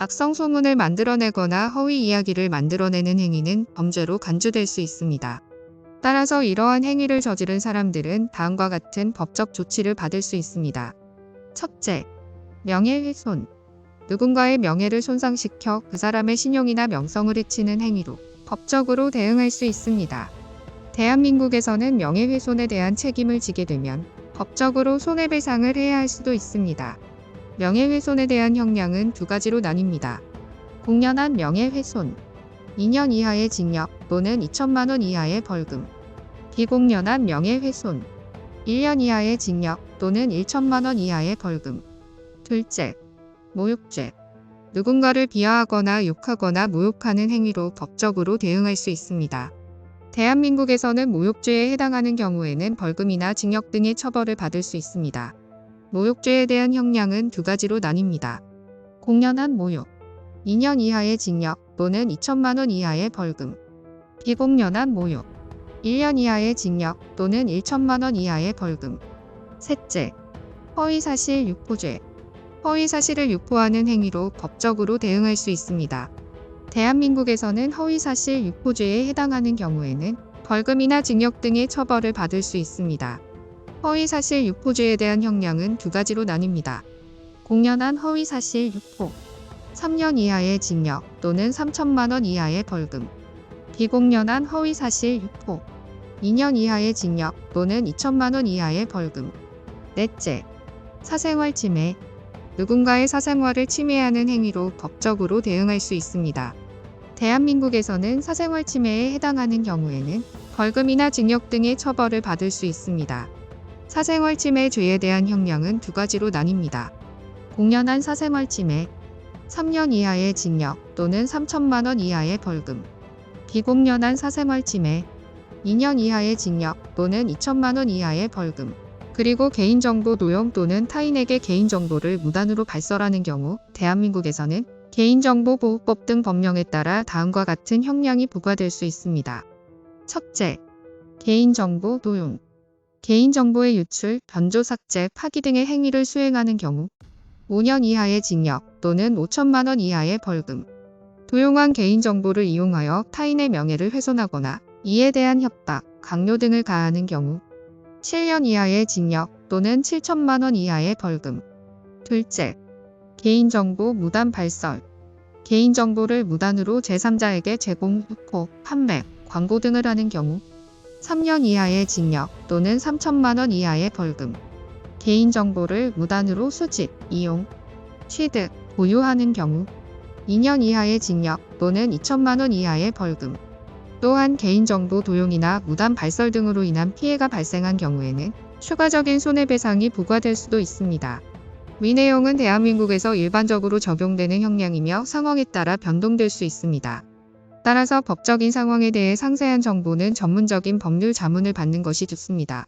악성 소문을 만들어내거나 허위 이야기를 만들어내는 행위는 범죄로 간주될 수 있습니다. 따라서 이러한 행위를 저지른 사람들은 다음과 같은 법적 조치를 받을 수 있습니다. 첫째, 명예훼손. 누군가의 명예를 손상시켜 그 사람의 신용이나 명성을 해치는 행위로 법적으로 대응할 수 있습니다. 대한민국에서는 명예훼손에 대한 책임을 지게 되면 법적으로 손해배상을 해야 할 수도 있습니다. 명예훼손에 대한 형량은 두 가지로 나뉩니다. 공연한 명예훼손, 2년 이하의 징역 또는 2천만 원 이하의 벌금. 비공연한 명예훼손, 1년 이하의 징역 또는 1천만 원 이하의 벌금. 둘째, 모욕죄. 누군가를 비하하거나 욕하거나 모욕하는 행위로 법적으로 대응할 수 있습니다. 대한민국에서는 모욕죄에 해당하는 경우에는 벌금이나 징역 등의 처벌을 받을 수 있습니다. 모욕죄에 대한 형량은 두 가지로 나뉩니다. 공연한 모욕, 2년 이하의 징역 또는 2천만 원 이하의 벌금. 비공연한 모욕, 1년 이하의 징역 또는 1천만 원 이하의 벌금. 셋째, 허위사실 유포죄. 허위사실을 유포하는 행위로 법적으로 대응할 수 있습니다. 대한민국에서는 허위사실 유포죄에 해당하는 경우에는 벌금이나 징역 등의 처벌을 받을 수 있습니다. 허위사실 유포죄에 대한 형량은 두 가지로 나뉩니다. 공연한 허위사실 유포, 3년 이하의 징역 또는 3천만 원 이하의 벌금. 비공연한 허위사실 유포, 2년 이하의 징역 또는 2천만 원 이하의 벌금. 넷째, 사생활 침해. 누군가의 사생활을 침해하는 행위로 법적으로 대응할 수 있습니다. 대한민국에서는 사생활 침해에 해당하는 경우에는 벌금이나 징역 등의 처벌을 받을 수 있습니다. 사생활 침해 죄에 대한 형량은 두 가지로 나뉩니다. 공연한 사생활 침해, 3년 이하의 징역 또는 3천만 원 이하의 벌금. 비공연한 사생활 침해, 2년 이하의 징역 또는 2천만 원 이하의 벌금. 그리고 개인정보 도용 또는 타인에게 개인정보를 무단으로 발설하는 경우 대한민국에서는 개인정보보호법 등 법령에 따라 다음과 같은 형량이 부과될 수 있습니다. 첫째, 개인정보 도용. 개인정보의 유출, 변조, 삭제, 파기 등의 행위를 수행하는 경우 5년 이하의 징역 또는 5천만 원 이하의 벌금. 도용한 개인정보를 이용하여 타인의 명예를 훼손하거나 이에 대한 협박, 강요 등을 가하는 경우 7년 이하의 징역 또는 7천만 원 이하의 벌금. 둘째, 개인정보 무단 발설. 개인정보를 무단으로 제3자에게 제공, 유포, 판매, 광고 등을 하는 경우 3년 이하의 징역 또는 3천만 원 이하의 벌금. 개인정보를 무단으로 수집, 이용, 취득, 보유하는 경우 2년 이하의 징역 또는 2천만 원 이하의 벌금. 또한 개인정보 도용이나 무단 발설 등으로 인한 피해가 발생한 경우에는 추가적인 손해배상이 부과될 수도 있습니다. 위 내용은 대한민국에서 일반적으로 적용되는 형량이며 상황에 따라 변동될 수 있습니다. 따라서 법적인 상황에 대해 상세한 정보는 전문적인 법률 자문을 받는 것이 좋습니다.